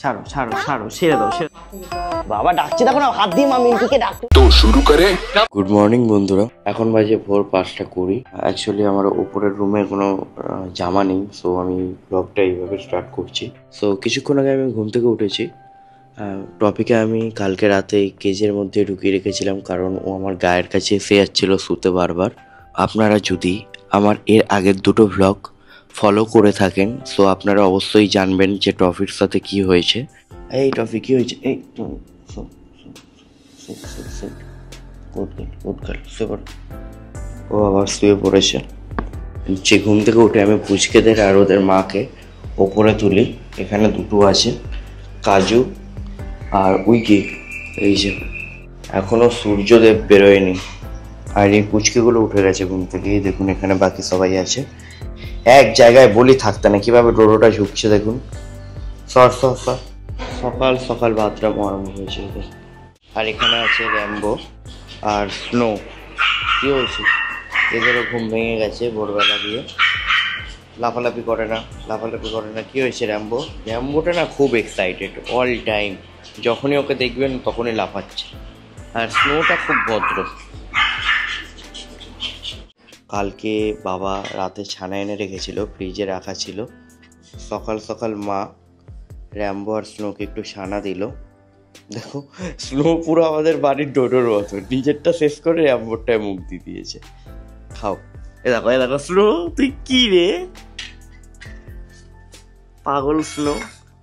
ছাড়ো ছাড়ো ছাড়ো, ছেড়ে দাও ছেড়ে। বাবা ডাকছে দেখো না, হাত দিয়ে মা মিন্টুকে ডাকতে। তো শুরু করে। গুড মর্নিং বন্ধুরা, এখন বাজে ভোর 5:20। অ্যাকচুয়ালি আমার উপরের রুমে কোনো জামা নেই, সো আমি ব্লগটা এইভাবে স্টার্ট করছি। সো কিছুক্ষণ আগে আমি ঘুম থেকে উঠেছি। টপিকে আমি কালকে রাতে কেজের মধ্যে ঢুকিয়ে রেখেছিলাম, কারণ ও আমার গায়ের কাছে এসে যাচ্ছিল শুতে বারবার। আপনারা যদি আমার এর আগের দুটো ভ্লগ ফলো করে থাকেন, সো আপনারা অবশ্যই জানবেন যে টফির সাথে কি হয়েছে। এই টফি কি হয়েছে? এই ও আবার শুয়ে পড়েছে। যে ঘুম থেকে উঠে আমি পুচকেদের আর ওদের মাকে ওপরে তুলি। এখানে দুটো আছে, কাজু আর উইকি। এই যে এখনো সূর্যদেব বেরোয়নি, আর এই পুচকেগুলো উঠে গেছে ঘুম থেকে। দেখুন এখানে বাকি সবাই আছে। এক জায়গায় বলি থাকতে না, কিভাবে ডোডোটা ঝুঁকছে দেখুন। সর সর সর। সকাল সকাল বাথরুম আরম্ভ হয়েছে এদের। আর এখানে আছে র্যাম্বো আর স্নো। কী হয়েছে? এদেরও ঘুম ভেঙে গেছে ভোরবেলা দিয়ে। লাফালাফি করে না, লাফালাফি করে না। কী হয়েছে র্যাম্বো? র্যাম্বোটা না খুব এক্সাইটেড অল টাইম, যখনই ওকে দেখবেন তখনই লাফাচ্ছে। আর স্নোটা খুব ভদ্র। কালকে বাবা রাতে ছানা এনে রেখেছিল, ফ্রিজে রাখা ছিল। সকাল সকাল মা র্যাম্বো আর স্নোকে একটু ছানা দিল। দেখো স্নো পুরো আমাদের বাড়ির ডোডোর মতো, নিজেরটা শেষ করে র্যাম্বোরটায় মুখ দিয়ে দিয়েছে। খাও। এ দেখো এ দেখো স্নো, তুই কি রে পাগল স্নো।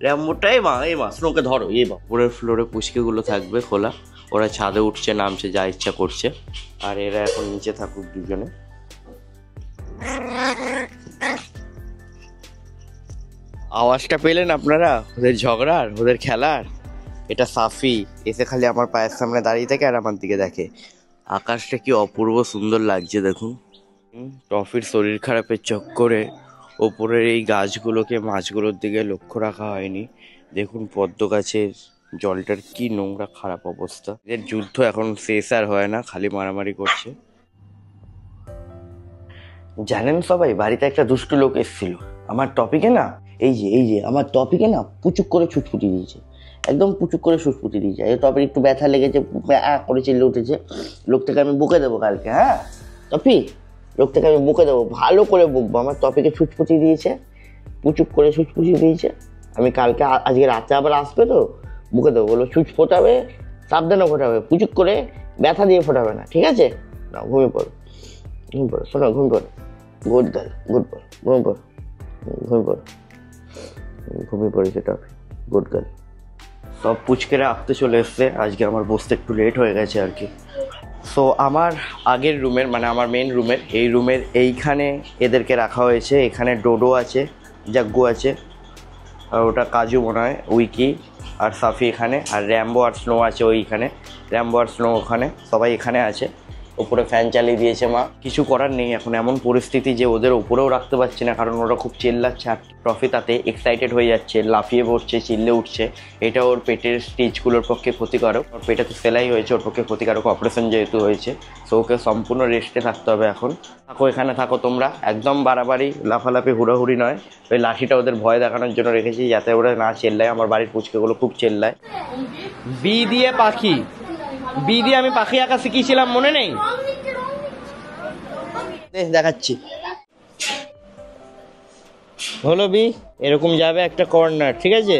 র্যাম্বোটাই মা, এই মা স্নোকে ধরো। এই বা উপরের ফ্লোরে পুচকেগুলো থাকবে খোলা, ওরা ছাদে উঠছে নামছে যা ইচ্ছা করছে। আর এরা এখন নিচে থাকুক দুজনে। আওয়াজটা পেলেন আপনারা ওদের ঝগড়ার, ওদের খেলার? এটা সাফি এসে খালি আমার পায়ের সামনে দাঁড়িয়ে থাকে আর আমার দিকে দেখে। আকাশটা কি অপূর্ব সুন্দর লাগছে দেখুন। টফির শরীর খারাপের চক্করে ওপরের এই গাছগুলোকে মাছগুলোর দিকে লক্ষ্য রাখা হয়নি। দেখুন পদ্ম গাছের জলটার কি নোংরা খারাপ অবস্থা। এদের যুদ্ধ এখন শেষ আর হয় না, খালি মারামারি করছে। জানেন সবাই, বাড়িতে একটা দুষ্টু লোক এসেছিল আমার টপিকে না। এই যে আমার টপিকে না পুচুক করে ছুটফুটি দিয়েছে, একদম পুচুক করে ছুটফুটি দিয়েছে। এই টপির একটু ব্যথা লেগেছে, করে চিল্লে উঠেছে। লোকটাকে আমি বকে দেবো কালকে। হ্যাঁ টপি, লোকটাকে আমি বকে দেবো, ভালো করে বকবো। আমার টপিকে ছুটফুটি দিয়েছে, পুচুক করে ছুটফুটি দিয়েছে। আমি কালকে আজকে রাতে আবার আসবে তো, বকে দেবো। বলো ছুট ফোটাবে, সাবধানে ফোটাবে, পুচুক করে ব্যথা দিয়ে ফোটাবে না, ঠিক আছে? না ঘুমিয়ে পড়ো, ঘুমিয়ে পড়ো, শোনো ঘুমিয়ে পড়ো। গুড গার্ল, গুড বল, ঘুমিয়ে পড়ো, ঘুমিয়ে পড়ো, ঘুমিয়ে পড়েছে টপি, গুড গার্ল। সব পুচকেরা আসতে চলে এসছে, আজকে আমার বসতে একটু লেট হয়ে গেছে আর কি। সো আমার আগের রুমের মানে আমার মেন রুমের এই রুমের এইখানে এদেরকে রাখা হয়েছে। এখানে ডোডো আছে, জাগ্গু আছে, আর ওটা কাজু মনে হয়, উইকি আর সাফি এখানে, আর র্যাম্বো আর স্নো আছে ওইখানে। র্যাম্বো আর স্নো ওখানে, সবাই এখানে আছে। উপরে ফ্যান চালিয়ে দিয়েছে মা। কিছু করার নেই, এখন এমন পরিস্থিতি যে ওদের উপরেও রাখতে পারছি না, কারণ ওরা খুব চেল্লাচ্ছে। আর ট্রফি তাতে এক্সাইটেড হয়ে যাচ্ছে, লাফিয়ে পড়ছে, চিল্লে উঠছে। এটা ওর পেটের স্টিচগুলোর পক্ষে ক্ষতিকারক। ওর পেটে সেলাই হয়েছে, ওর পক্ষে ক্ষতিকারক, অপারেশন যেহেতু হয়েছে। সো ওকে সম্পূর্ণ রেস্টে থাকতে হবে এখন। থাকো এখানে থাকো তোমরা, একদম বাড়াবাড়ি লাফালাফি হুড়াহুড়ি নয়। ওই লাঠিটা ওদের ভয় দেখানোর জন্য রেখেছি, যাতে ওরা না চেল্লায়। আমার বাড়ির পুচকেগুলো খুব চেল্লায়। বি দিয়ে পাখি, বি দিয়ে আমি পাখি আঁকা শিখিয়েছিলাম, মনে নেই? দেখাচ্ছি, হলো বি, এরকম যাবে একটা কর্নার, ঠিক আছে?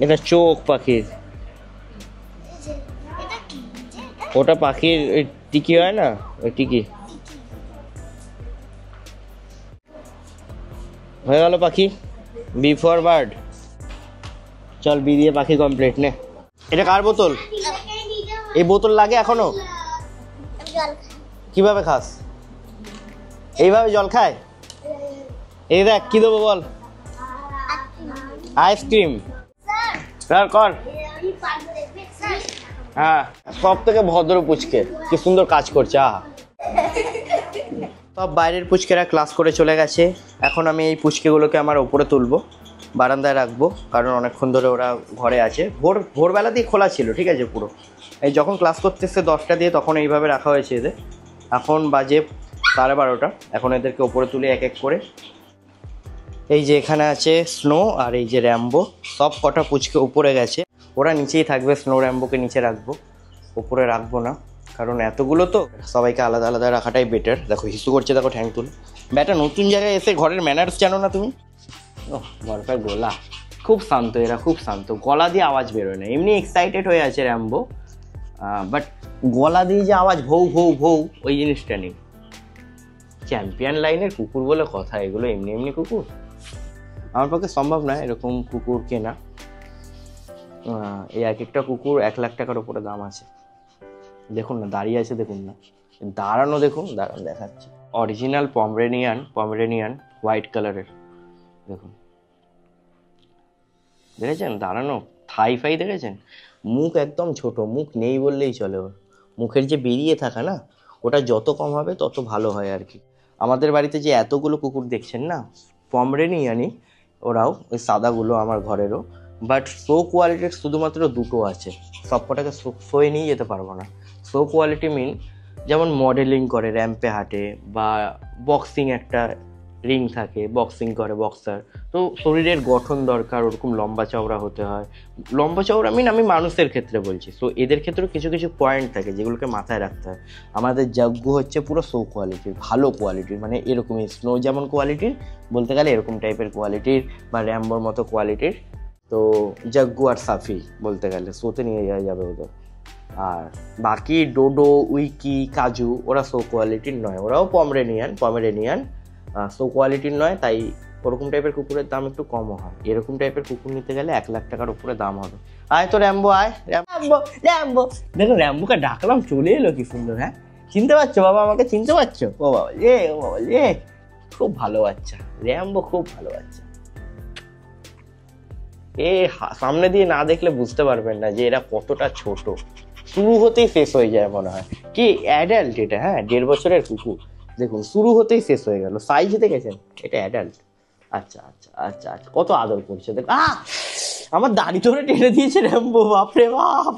এটা চোখ পাখির, ওটা পাখির টিকি হয় না, ওই টিকি। হয়ে গেল পাখি, বি ফর বার্ড। চল বি দিয়ে পাখি কমপ্লিট নে। এটা কার বোতল? এই বোতল লাগে এখনো? কিভাবে খাস? এইভাবে জল খায়? এই দেখ কি দেবো বল? আইসক্রিম কর। হ্যাঁ, সব থেকে ভদ্র পুচকে, কি সুন্দর কাজ করছে। সব বাইরের পুচকেরা ক্লাস করে চলে গেছে। এখন আমি এই পুচকেগুলোকে আমার ওপরে তুলবো, বারান্দায় রাখবো, কারণ অনেকক্ষণ ধরে ওরা ঘরে আছে। ভোরবেলা দিয়ে খোলা ছিল, ঠিক আছে পুরো। এই যখন ক্লাস করতে এসছে 10টা দিয়ে, তখন এইভাবে রাখা হয়েছে এদের। এখন বাজে 12:30। এখন এদেরকে ওপরে তুলে এক এক করে, এই যে এখানে আছে স্নো আর এই যে র্যাম্বো, সব কটা পুচকে উপরে গেছে, ওরা নিচেই থাকবে। স্নো র্যাম্বোকে নিচে রাখবো, ওপরে রাখবো না, কারণ এতগুলো তো সবাইকে আলাদা আলাদা রাখাটাই বেটার। দেখো হিসু করছে, দেখো ঠ্যাং তুলে। ব্যাটা নতুন জায়গায় এসে ঘরের ম্যানার্স জানো না তুমি? ও বরফের গোলা, খুব শান্ত এরা, খুব শান্ত, গলা দিয়ে আওয়াজ বেরোয় না। এমনি এক্সাইটেড হয়ে আছে র্যাম্বো, বাট গলা দিয়ে যে আওয়াজ ভৌ ভৌ ভৌ, ওই জিনিসটা নেই। চ্যাম্পিয়ন লাইনের কুকুর বলে কথা, এগুলো এমনি এমনি কুকুর আমার পক্ষে সম্ভব নয় এরকম কুকুর কেনা। এই এক একটা কুকুর 1 লাখ টাকার উপরে দাম আছে। দেখুন না দাঁড়িয়ে আছে, দেখুন না দাঁড়ানো, দেখুন দাঁড়ান দেখাচ্ছি। অরিজিনাল পমেরেনিয়ান হোয়াইট কালারের, দেখুন দেখেছেন দাঁড়ানো, থাই ফাই দেখেছেন। মুখ একদম ছোট, মুখ নেই বললেই চলে। ওর মুখের যে বেরিয়ে থাকা না, ওটা যত কম হবে তত ভালো হয় আর কি। আমাদের বাড়িতে যে এতগুলো কুকুর দেখছেন না, পমরেনিয়ানই ওরাও, ওই সাদাগুলো আমার ঘরেরও, বাট শো কোয়ালিটির শুধুমাত্র 2টো আছে। সব কটাকে শোয়ে নিয়ে যেতে পারবো না। শো কোয়ালিটি মিন যেমন মডেলিং করে, র্যাম্পে হাঁটে, বা বক্সিং একটা রিং থাকে, বক্সিং করে বক্সার, তো শরীরের গঠন দরকার, ওরকম লম্বা চওড়া হতে হয়। লম্বা চওড়া মিন আমি মানুষের ক্ষেত্রে বলছি। সো এদের ক্ষেত্রেও কিছু কিছু পয়েন্ট থাকে যেগুলোকে মাথায় রাখতে হয়। আমাদের যজ্ঞ হচ্ছে পুরো শো কোয়ালিটির, ভালো কোয়ালিটির, মানে এরকমই স্নো যেমন কোয়ালিটির, বলতে গেলে এরকম টাইপের কোয়ালিটির, বা র্যাম্বোর মতো কোয়ালিটির। তো যজ্ঞ আর সাফি বলতে গেলে শোতে নিয়ে যাওয়া যাবে ওদের। আর বাকি ডোডো, উইকি, কাজু ওরা শো কোয়ালিটির নয়, ওরাও পমেরেনিয়ান শো কোয়ালিটির নয়, তাই ওরকম টাইপের কুকুরের দাম একটু কমও হয়। এরকম টাইপের কুকুর নিতে গেলে 1 লাখ টাকার উপরে দাম হবে। আয় তো র্যাম্বো, আয় র্যাম্বো। দেখো র্যাম্বোকে ডাকলাম, চলে এলো কি সুন্দর। হ্যাঁ চিনতে পারছো বাবা, আমাকে চিনতে পারছো? ও বাবা রে, খুব ভালো বাচ্চা র্যাম্বো, খুব ভালো বাচ্চা। সামনে দিয়ে না দেখলে বুঝতে পারবেন না যে এরা কতটা ছোট। শুরু হতেই শেষ হয়ে যায় মনে হয়। কি অ্যাডাল্ট এটা? হ্যাঁ 1.5 বছরের কুকুর, দেখুন শুরু হতেই শেষ হয়ে গেল। সাইজ দেখেছেন? এটা অ্যাডাল্ট। আচ্ছা আচ্ছা আচ্ছা আচ্ছা, কত আদর করছে দেখ। আমার দাড়ি ধরে টেনে দিয়েছে র্যাম্বো, বাপরে বাপ।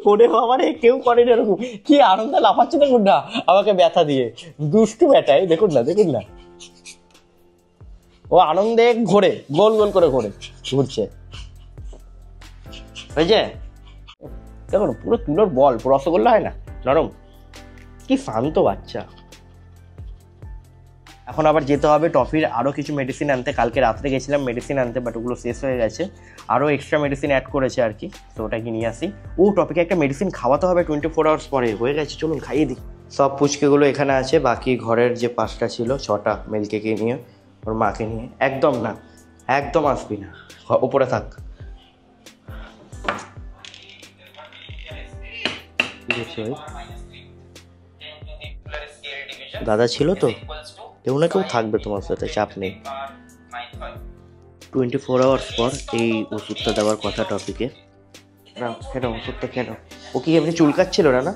ওরে বাবা রে, কেউ করেন এরকম। কি আনন্দে লাফাচ্ছে দেখুন না, আমাকে ব্যথা দিয়ে। দুষ্টু ব্যাটাই, দেখুন না দেখুন না, ও আনন্দে ঘোরে, গোল গোল করে ঘুরছে। হয়েছে দেখুন, পুরো তুলোর বল, পুরো রসগোল্লা হয় না, নরম। কি শান্ত বাচ্চা। এখন আবার যেতে হবে টফির আরও কিছু মেডিসিন আনতে। কালকে রাত্রে গেছিলাম মেডিসিন আনতে, বাট ওগুলো শেষ হয়ে গেছে। আরও এক্সট্রা মেডিসিন অ্যাড করেছে আর কি, তো ওটা কি নিয়ে আসি। টপিকে একটা মেডিসিন খাওয়াতে হবে 24 আওয়ার্স পরে, হয়ে গেছে, চলুন খাইয়ে দিই। সব পুচকেগুলো এখানে আছে, বাকি ঘরের যে 5টা ছিল, 6টা মেলকেকে নিয়ে, ওর মাকে নিয়ে। একদম না, একদম আসবি না, ওপরে থাক। দাদা ছিল তো, কেউ না কেউ থাকবে তোমার সাথে, চাপ নেই। 24 আওয়ার্স পর এই ওষুধটা দেওয়ার কথা টপিকে। কেন ওষুধটা কেন? ও কি এমনি চুলকাচ্ছিল না?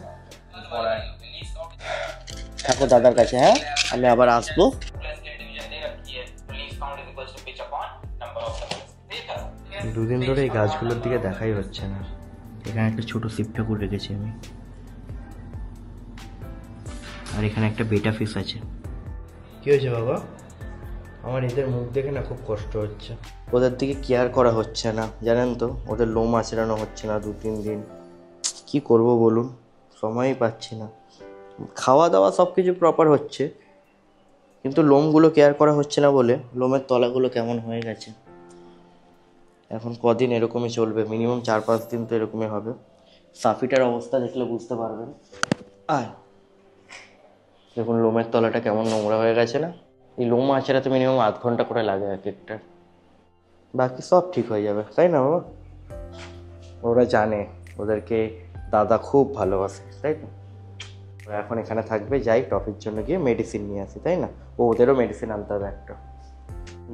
থাকো দাদার কাছে, হ্যাঁ আমি আবার আসবো। দুদিন ধরে এই গাছগুলোর দিকে দেখাই হচ্ছে না। এখানে একটা ছোট শিব ঠাকুর রেখেছি আমি, আর এখানে একটা বেটা ফিস আছে। কি হয়েছে বাবা? আমার এদের মুখ দেখে না খুব কষ্ট হচ্ছে। ওদের দিকে কেয়ার করা হচ্ছে না, জানেন তো, ওদের লোম আঁচড়ানো হচ্ছে না 2-3 দিন। কি করব বলুন, সময়ই পাচ্ছি না। খাওয়া দাওয়া সব কিছু প্রপার হচ্ছে, কিন্তু লোমগুলো কেয়ার করা হচ্ছে না বলে লোমের তলাগুলো কেমন হয়ে গেছে। এখন কদিন এরকমই চলবে, মিনিমাম 4-5 দিন তো এরকমই হবে। সাফিটার অবস্থা দেখলে বুঝতে পারবেন। দেখুন লোমের তলাটা কেমন নোংরা হয়ে গেছে না। এই লোম আঁচড়াতে মিনিমাম 1/2 ঘন্টা করে লাগে এক একটা। বাকি সব ঠিক হয়ে যাবে, তাই না বাবা? ওরা জানে ওদেরকে দাদা খুব ভালোবাসে, তাই তো? ওরা এখন এখানে থাকবে, যাই টপির জন্য গিয়ে মেডিসিন নিয়ে আসি, তাই না? ওদেরও মেডিসিন আনতে হবে একটা।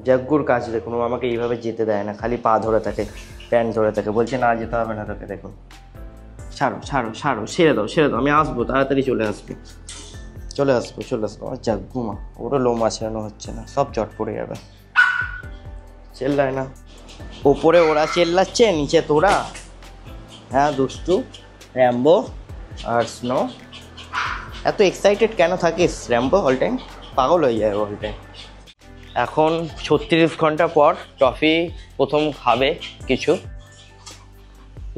যজ্ঞুর কাজ দেখুন, ও আমাকে এইভাবে যেতে দেয় না, খালি পা ধরে থাকে, প্যান্ট ধরে থাকে, বলছে না যেতে হবে না তোকে। দেখুন ছাড়ো ছাড়ো ছাড়ো, ছেড়ে দাও ছেড়ে দাও, আমি আসবো, তাড়াতাড়ি চলে আসবো। আমার যজ্ঞু মা, ওরও লোম আছড়ানো হচ্ছে না, সব চট পড়ে যাবে। চেল্লায় না, ওপরে ওরা চেল্লাচ্ছে, নিচে তোরা। হ্যাঁ দুষ্টু, র্যাম্বো আর স্নো। এত এক্সাইটেড কেন থাকিস র্যাম্বো অল টাইম? পাগল হয়ে যায় অল টাইম। এখন 36 ঘন্টা পর টফি প্রথম খাবে কিছু,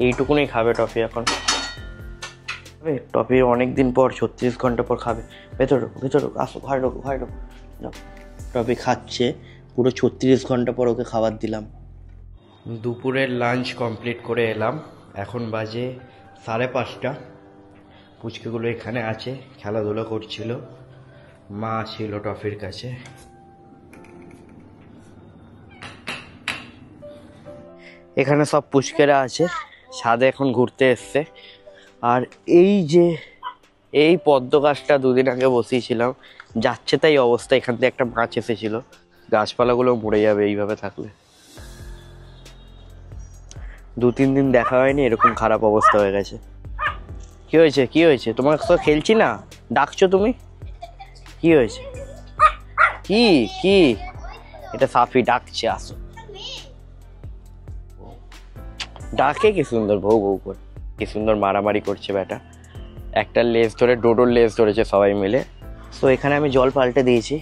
এইটুকুনি খাবে টফি এখন। টফি অনেক দিন পর 36 ঘন্টা পর খাবে। ভেতরে ভেতরে আসো, ঘরে ঢোকো ঘরে ঢোকো। টফি খাচ্ছে, পুরো 36 ঘন্টা পর ওকে খাবার দিলাম। দুপুরের লাঞ্চ কমপ্লিট করে এলাম, এখন বাজে 5:30। পুচকেগুলো এখানে আছে, খেলাধুলা করছিল, মা ছিল টফির কাছে। এখানে সব পুচকেরা আছে, ছাদে এখন ঘুরতে এসছে। আর এই যে এই পদ্ম গাছটা 2 দিন আগে বসিয়েছিলাম, যাচ্ছে তাই অবস্থা। এখান থেকে একটা মাছ এসেছিল, গাছপালাগুলো মরে যাবে এইভাবে থাকলে। 2-3 দিন দেখা হয়নি, এরকম খারাপ অবস্থা হয়ে গেছে। কি হয়েছে কি হয়েছে? তোমার তো খেলছি না, ডাকছো তুমি? কি হয়েছে? কি কি? এটা সাফি ডাকছে, আসো। ডাকে কি সুন্দর, ভৌ ভৌ করে কি সুন্দর মারামারি করছে বেটা। একটা লেজ ধরে, ডোডোর লেজ ধরেছে সবাই মিলে। সো এখানে আমি জল পাল্টে দিয়েছি,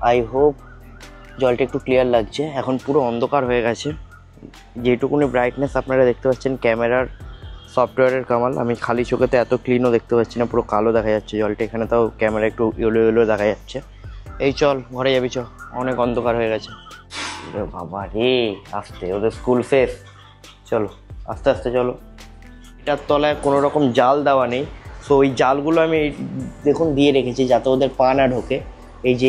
আই হোপ জলটা একটু ক্লিয়ার লাগছে। এখন পুরো অন্ধকার হয়ে গেছে, যেটুকুনি ব্রাইটনেস আপনারা দেখতে পাচ্ছেন ক্যামেরার সফটওয়্যারের কামাল। আমি খালি চোখেতে এত ক্লিনও দেখতে পাচ্ছি না, পুরো কালো দেখা যাচ্ছে জলটা। এখানে তাও ক্যামেরা একটু ইয়েলো ইয়েলো দেখা যাচ্ছে। এই চল ঘরে যাবি, চ, অনেক অন্ধকার হয়ে গেছে। বাবা রে, আস্তে, ওদের স্কুল শেষ, চলো আস্তে আস্তে চলো। এটার তলায় কোনো রকম জাল দেওয়া নেই, সো ওই জালগুলো আমি দেখুন দিয়ে রেখেছি যাতে ওদের পা না ঢোকে। এই যে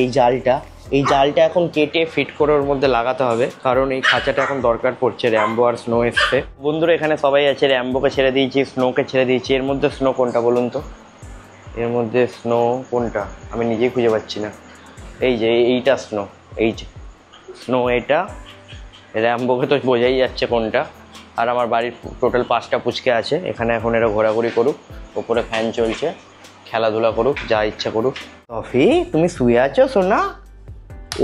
এই জালটা এখন কেটে ফিট করে ওর মধ্যে লাগাতে হবে, কারণ এই খাঁচাটা এখন দরকার পড়ছে। র্যাম্বো আর স্নো এসছে। বন্ধুরা এখানে সবাই আছে, র্যাম্বোকে ছেড়ে দিয়েছি, স্নোকে ছেড়ে দিয়েছি। এর মধ্যে স্নো কোনটা বলুন তো? এর মধ্যে স্নো কোনটা আমি নিজেই খুঁজে পাচ্ছি না। এই যে এইটা স্নো, এই যে স্নো এটা। র্যাম্বোকে তো বোঝাই যাচ্ছে কোনটা। আর আমার বাড়ির টোটাল 5টা পুচকে আছে এখানে। এখন এরা ঘোরাঘুরি করুক, ওপরে ফ্যান চলছে, খেলাধুলা করুক, যা ইচ্ছা করুক। টফি তুমি শুয়ে আছো সোনা?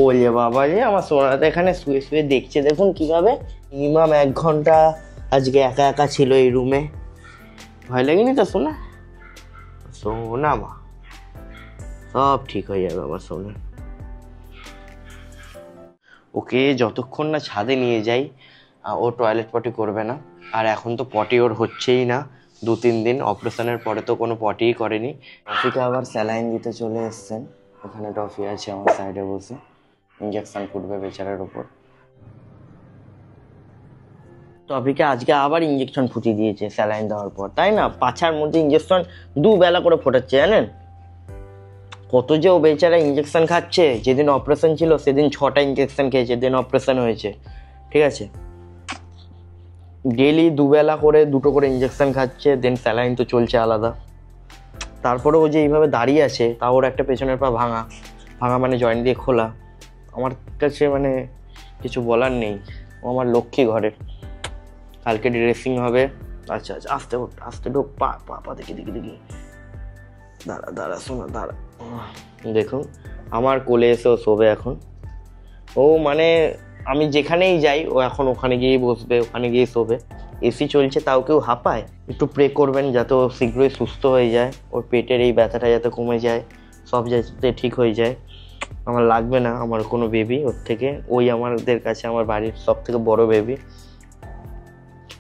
ও যে বাবা রে, আমার সোনাটা এখানে শুয়ে শুয়ে দেখছে, দেখুন কিভাবে। মিনিমাম 1 ঘন্টা আজকে একা একা ছিল এই রুমে। ভয় লাগেনি তো সোনা? সোনা মা, সব ঠিক হয়ে যাবে আমার সোনা। ওকে যতক্ষণ না ছাদে নিয়ে যাই ও টয়লেট পটি করবে না। আর এখন তো পটি ওর হচ্ছেই না, 2-3 দিন। অপারেশনের পরে তো কোনো পটিই করেনি। টফিকে আবার স্যালাইন দিতে চলে এসছেন। ওখানে টফি আছে আমার সাইডে বসে, ইঞ্জেকশন ফুটবে বেচারার ওপর। টফিকে আজকে আবার ইঞ্জেকশন ফুটিয়ে দিয়েছে স্যালাইন দেওয়ার পর, তাই না? পাছার মধ্যে ইঞ্জেকশন 2 বেলা করে ফোটাচ্ছে, জানেন? কত যে ও বেচারা ইঞ্জেকশন খাচ্ছে। যেদিন অপারেশন ছিল সেদিন 6টা ইঞ্জেকশন খেয়েছে, দেন অপারেশন হয়েছে, ঠিক আছে? ডেলি 2 বেলা করে 2টো করে ইঞ্জেকশন খাচ্ছে, দেন স্যালাইন তো চলছে আলাদা। তারপরে ও যে এইভাবে দাঁড়িয়ে আছে, তা ওর একটা পেছনের পা ভাঙা মানে জয়েন্ট দিয়ে খোলা। আমার কাছে মানে কিছু বলার নেই। ও আমার লক্ষ্মী ঘরের। কালকে ড্রেসিং হবে। আচ্ছা আচ্ছা, আস্তে ওঠ, আস্তে ঢোক, পা পা পা দেখি দেখি দেখি। দাঁড়া দাঁড়া শোনা, দাঁড়া। দেখুন আমার কোলে এসে ও শোবে এখন। ও মানে আমি যেখানেই যাই ও এখন ওখানে গিয়ে বসবে, ওখানে গিয়ে শোবে। এসি চলছে তাও কেউ হাঁপায়। একটু প্রে করবেন যাতে ও শীঘ্রই সুস্থ হয়ে যায়, ওর পেটের এই ব্যথাটা যাতে কমে যায়, সব যাতে ঠিক হয়ে যায়। আমার লাগবে না আমার কোনো বেবি ওর থেকে। ওই আমাদের কাছে আমার বাড়ির সব থেকে বড় বেবি।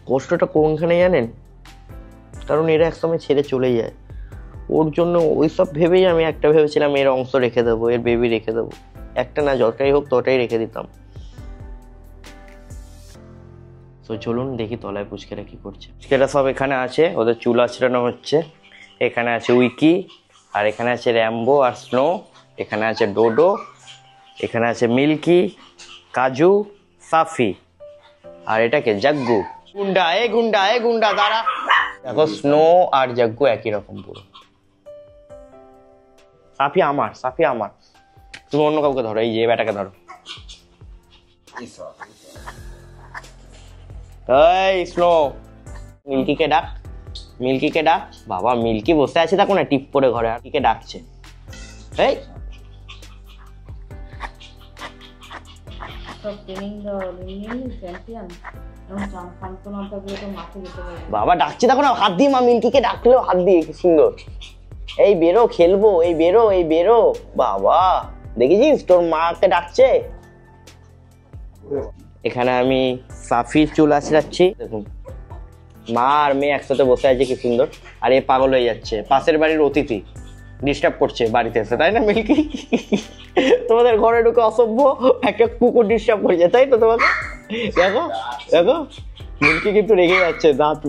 কষ্টটা কোনখানে জানেন? কারণ এরা একসময় ছেড়ে চলে যায়। ওর জন্য ওই সব ভেবেই আমি একটা ভেবেছিলাম এর অংশ রেখে দেবো, এর বেবি রেখে দেবো। একটা না, যতটাই হোক ততটাই রেখে দিতাম। তো চলুন দেখি তলায় পুচকেরা কি করছে। পুচকেরা সব এখানে আছে, ওদের চুল আঁচড়ানো হচ্ছে। এখানে আছে উইকি, আর এখানে আছে র্যাম্বো আর স্নো, এখানে আছে ডোডো, এখানে আছে মিল্কি, কাজু, সাফি, আর এটাকে জাগ্গু। গুন্ডা এ গুন্ডা এ গুন্ডা, দাঁড়া। দেখো স্নো আর জাগ্গু একই রকম পুরো। সাফি আমার, সাফি আমার। তুমি অন্য কাউকে ধরো, এই যে ব্যাটাকে ধরো। এই স্নো, মিল্কিকে ডাক, মিল্কিকে ডাক। বাবা মিল্কি বসে আছে দেখো না টিপ করে ঘরে, আর কিকে ডাকছে। এই After winning the Indian champion, এবং শান্তনতা দিয়ে তো মাঠে যেতে পারে। বাবা ডাকছে দেখো না, হাত দিয়ে মা মিল্কিকে ডাকলেও হাত দিয়ে, কি সুন্দর। এই বেরো খেলবো, এই বেরো, এই বেরো। বাবা দেখেছিস তোর মাকে ডাকছে। এখানে আমি সাফির চুল আঁচড়াচ্ছি, দেখুন মা আর মেয়ে একসাথে বসে আছে, কি সুন্দর। আর এ পাগল হয়ে যাচ্ছে, পাশের বাড়ির অতিথি ডিস্টার্ব করছে বাড়িতে এসে, তাই না মিল্কি? তোমাদের ঘরে ঢুকে অসভ্য একটা কুকুর ডিস্টার্ব করছে, তাই তো তোমাকে? দেখো দেখো মিল্কি কিন্তু রেগে যাচ্ছে, দাঁত।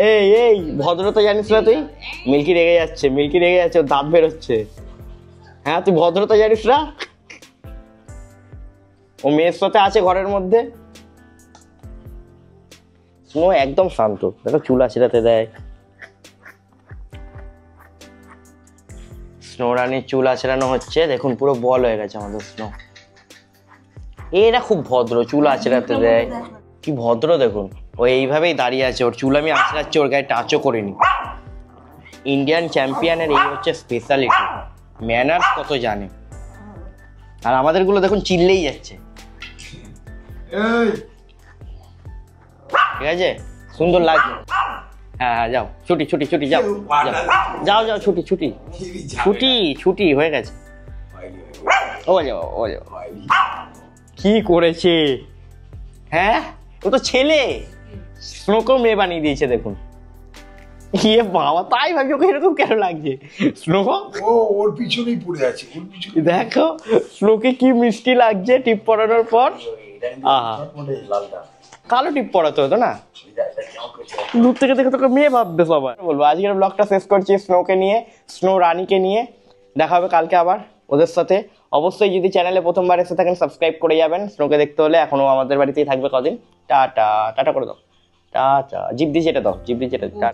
এই এই ভদ্রতা জানিস না তুই? মিল্কি রেগে যাচ্ছে, মিল্কি রেগে যাচ্ছে, ওর দাঁত বেরোচ্ছে। হ্যাঁ তুই ভদ্রতা জানিস না? ও মেয়ের সাথে আছে ঘরের মধ্যে। স্নো একদম শান্ত, দেখো চুল আঁচড়াতে দেয়। স্নো রানীর চুল আঁচড়ানো হচ্ছে, দেখুন পুরো বল হয়ে গেছে আমাদের স্নো। এরা খুব ভদ্র, চুল আঁচড়াতে দেয়, কি ভদ্র দেখুন। ও এইভাবেই দাঁড়িয়ে আছে, ওর চুল আমি আঁচড়াচ্ছি, ওর গায়ে টাচও করিনি। ইন্ডিয়ান চ্যাম্পিয়নের এই হচ্ছে স্পেশালিটি, ম্যানার্স কত জানে। আর আমাদেরগুলো দেখুন চিল্লেই যাচ্ছে। ঠিক আছে, সুন্দর লাগছে। হ্যাঁ হ্যাঁ যাও, ছুটি ছুটি ছুটি, যাও যাও যাও, ছুটি ছুটি ছুটি ছুটি হয়ে গেছে। ও যাও ও যাও, কি করেছে? হ্যাঁ ও তো ছেলে, স্নোকেও মেয়ে বানিয়ে দিয়েছে দেখুন। ইয়ে বাবা, তাই ভাবি ওকে এরকম কেন লাগছে? স্নো ও ওর পিছনেই পড়ে আছে, ওর পিছনে দেখো স্নোকে কি মিষ্টি লাগছে টিপ পরানোর পর। আহা, কালো টিপ পরাতে হতো না, দূর থেকে দেখে তোকে মেয়ে ভাববে সবাই। বলবো আজকের ব্লগটা শেষ করছি স্নোকে নিয়ে, স্নো রানীকে নিয়ে। দেখা হবে কালকে আবার ওদের সাথে। অবশ্যই যদি চ্যানেলে প্রথমবার এসে থাকেন সাবস্ক্রাইব করে যাবেন স্নোকে দেখতে হলে। এখনো আমাদের বাড়িতেই থাকবে কদিন। টাটা টাটা করে দাও, টাটা জিপ দিয়ে যেটা দাও, জিপ দিয়ে যেটা।